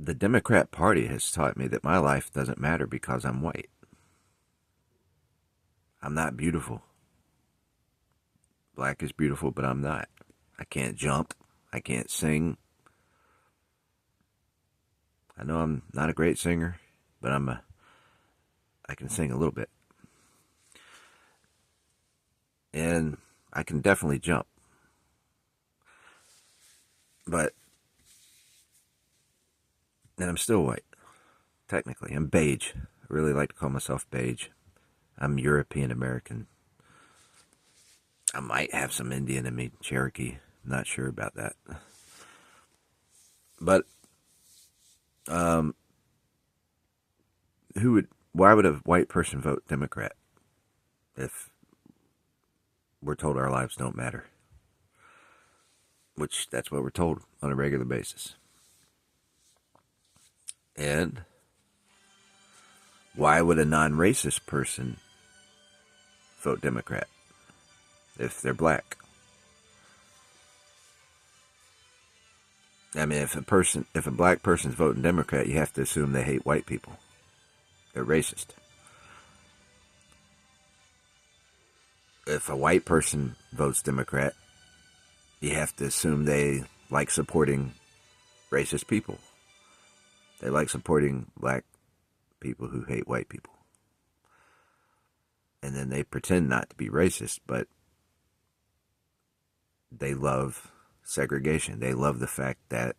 The Democrat Party has taught me that my life doesn't matter because I'm white. I'm not beautiful. Black is beautiful, but I'm not. I can't jump. I can't sing. I know I'm not a great singer, but I can sing a little bit. And I can definitely jump. But and I'm still white. Technically, I'm beige. I really like to call myself beige. I'm European American. I might have some Indian in me, Cherokee. I'm not sure about that. But why would a white person vote Democrat if we're told our lives don't matter? Which that's what we're told on a regular basis. And why would a non-racist person vote Democrat if they're black? I mean, if a black person's voting Democrat, you have to assume they hate white people. They're racist. If a white person votes Democrat, you have to assume they like supporting racist people. They like supporting black people who hate white people. And then they pretend not to be racist, but they love segregation. They love the fact that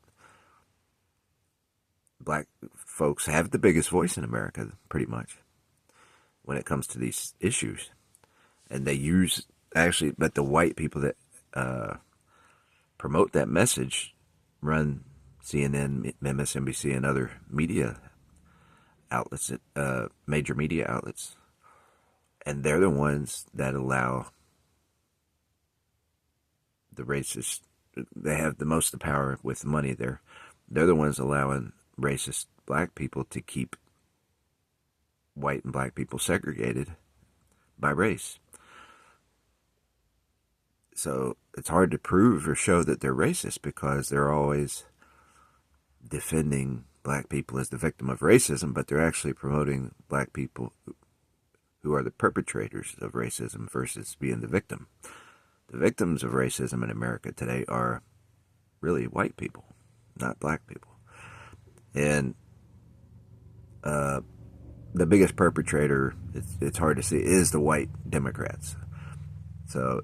black folks have the biggest voice in America, pretty much, when it comes to these issues. And they use, actually, but the white people that promote that message run CNN, MSNBC, and other media outlets, major media outlets. And they're the ones that allow the racist, they have the most of the power with the money there. They're the ones allowing racist black people to keep white and black people segregated by race. So it's hard to prove or show that they're racist because they're always defending black people as the victim of racism, but they're actually promoting black people who are the perpetrators of racism versus being the victim. The victims of racism in America today are really white people, not black people. And the biggest perpetrator, it's hard to see, is the white Democrats. So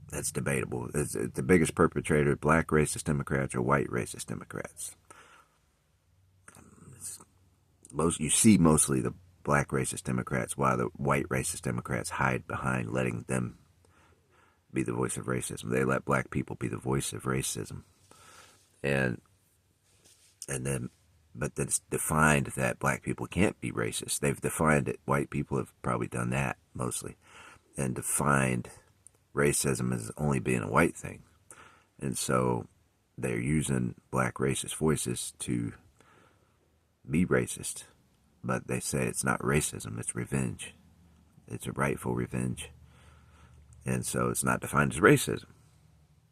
that's debatable. It's the biggest perpetrator, black racist Democrats or white racist Democrats. You see mostly the black racist Democrats, while the white racist Democrats hide behind letting them be the voice of racism. They let black people be the voice of racism. But it's defined that black people can't be racist. They've defined it. White people have probably done that mostly, and defined racism as only being a white thing. And so they're using black racist voices to be racist. But they say it's not racism, it's revenge. It's a rightful revenge. And so it's not defined as racism.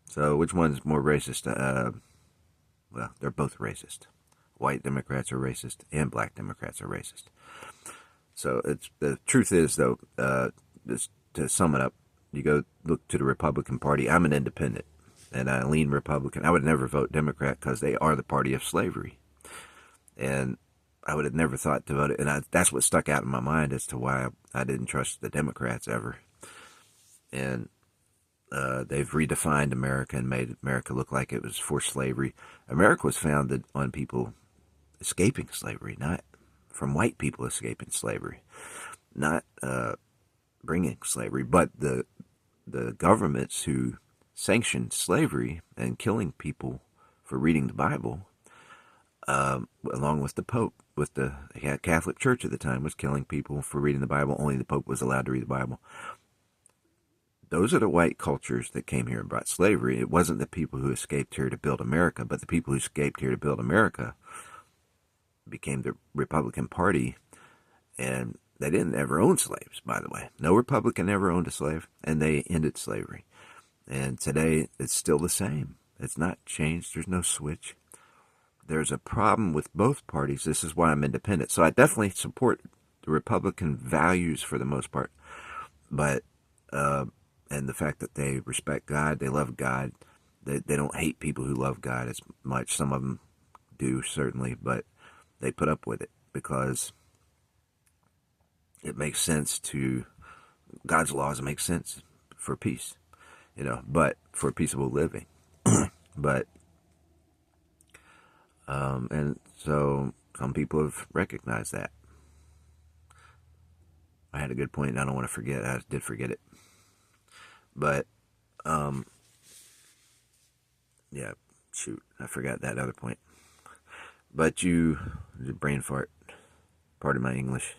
So which one's more racist? Well, they're both racist. White Democrats are racist and black Democrats are racist. So the truth is, though, just to sum it up, you go look to the Republican Party. I'm an independent, and I lean Republican. I would never vote Democrat because they are the party of slavery. And I would have never thought to vote it. And that's what stuck out in my mind as to why I didn't trust the Democrats ever. And they've redefined America and made America look like it was for slavery. America was founded on people escaping slavery, not from white people escaping slavery, not bringing slavery, but the governments who sanctioned slavery and killing people for reading the Bible, along with the Pope, with the Catholic Church at the time, was killing people for reading the Bible. Only the Pope was allowed to read the Bible. Those are the white cultures that came here and brought slavery. It wasn't the people who escaped here to build America, but the people who escaped here to build America became the Republican Party, and they didn't ever own slaves, by the way. No Republican ever owned a slave, and they ended slavery. And today, it's still the same. It's not changed. There's no switch. there's a problem with both parties. This is why I'm independent. So I definitely support the Republican values for the most part, but and the fact that they respect God, they love God, they don't hate people who love God as much. Some of them do, certainly, but they put up with it because it makes sense to God's laws. Make sense for peace, but for peaceable living. But and so some people have recognized that. I had a good point, and I don't want to forget. I did forget it, but yeah, shoot, I forgot that other point. But brain fart. Pardon my English.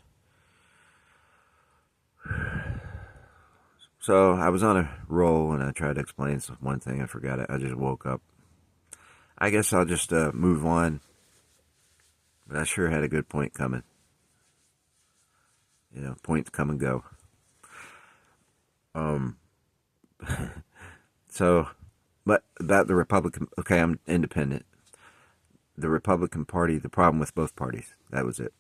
So I was on a roll, and I tried to explain one thing. I forgot it. I just woke up. I guess I'll just move on. But I sure had a good point coming. Points come and go. So, but about the Republican, okay, I'm independent. The Republican Party, the problem with both parties, that was it.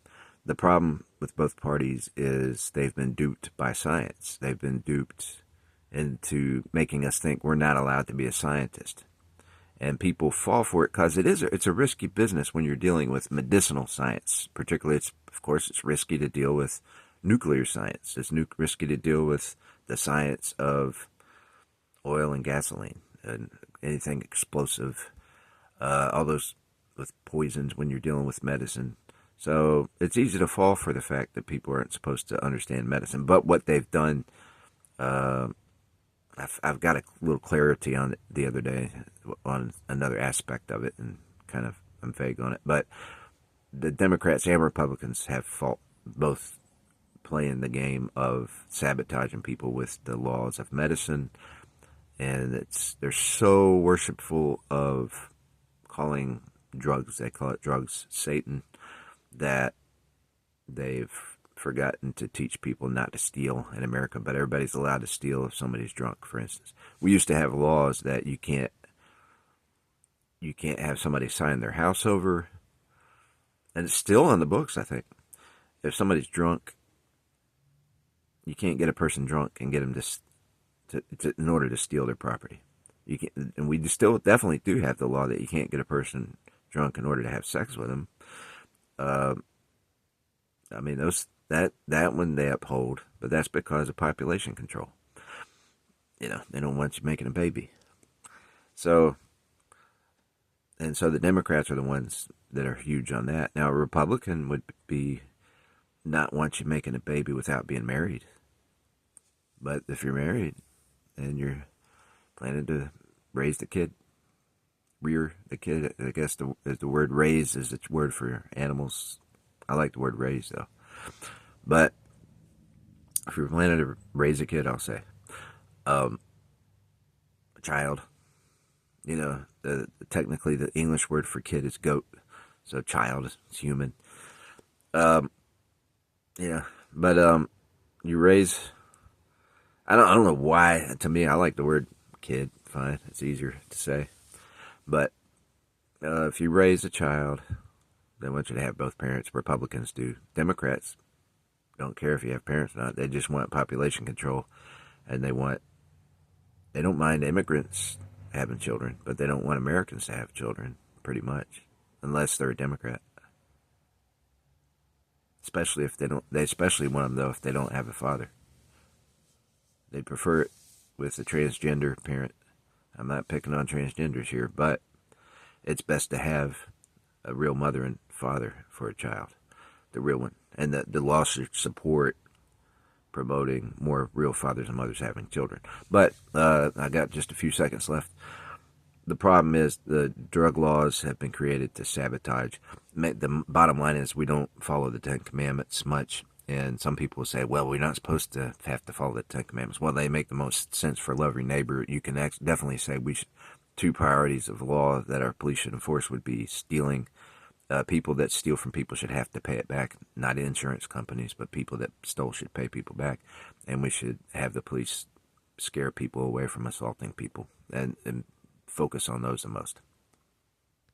The problem with both parties is they've been duped by science. They've been duped into making us think we're not allowed to be a scientist. And people fall for it because it's a risky business when you're dealing with medicinal science. Particularly, of course, it's risky to deal with nuclear science. It's risky to deal with the science of oil and gasoline and anything explosive, all those with poisons when you're dealing with medicine. So it's easy to fall for the fact that people aren't supposed to understand medicine. But what they've done, I've got a little clarity on it the other day on another aspect of it, and kind of I'm vague on it. But the Democrats and Republicans have both playing the game of sabotaging people with the laws of medicine, and they're so worshipful of calling drugs, they call it drugs, Satan, that they've forgotten to teach people not to steal in America. But everybody's allowed to steal if somebody's drunk, for instance. We used to have laws that you can't have somebody sign their house over, and it's still on the books, I think. If somebody's drunk, you can't get a person drunk and get them in order to steal their property. You can, and we still definitely do have the law that you can't get a person drunk in order to have sex with them. I mean, that one they uphold, but that's because of population control. They don't want you making a baby. So the Democrats are the ones that are huge on that. Now, a Republican would be not want you making a baby without being married. But if you're married and you're planning to raise the kid, rear the kid, I guess the word raise is a word for animals. I like the word raise, though. But if you're planning to raise a kid, I'll say, a child, technically the English word for kid is goat. So child is human. Yeah, but you raise, I don't know why. To me, I like the word kid. Fine, it's easier to say. But if you raise a child, they want you to have both parents. Republicans do. Democrats don't care if you have parents or not. They just want population control, and they don't mind immigrants having children, but they don't want Americans to have children, pretty much, unless they're a Democrat. Especially if they especially want them, though, if they don't have a father. They prefer it with a transgender parent. I'm not picking on transgenders here, but it's best to have a real mother and father for a child, the real one. And the law should support promoting more real fathers and mothers having children. But I got just a few seconds left. The problem is the drug laws have been created to sabotage. The bottom line is we don't follow the Ten Commandments much. And some people say, well, we're not supposed to have to follow the Ten Commandments. Well, they make the most sense for love your neighbor. You can definitely say two priorities of law that our police should enforce would be stealing. People that steal from people should have to pay it back. Not insurance companies, but people that stole should pay people back. And we should have the police scare people away from assaulting people and focus on those the most.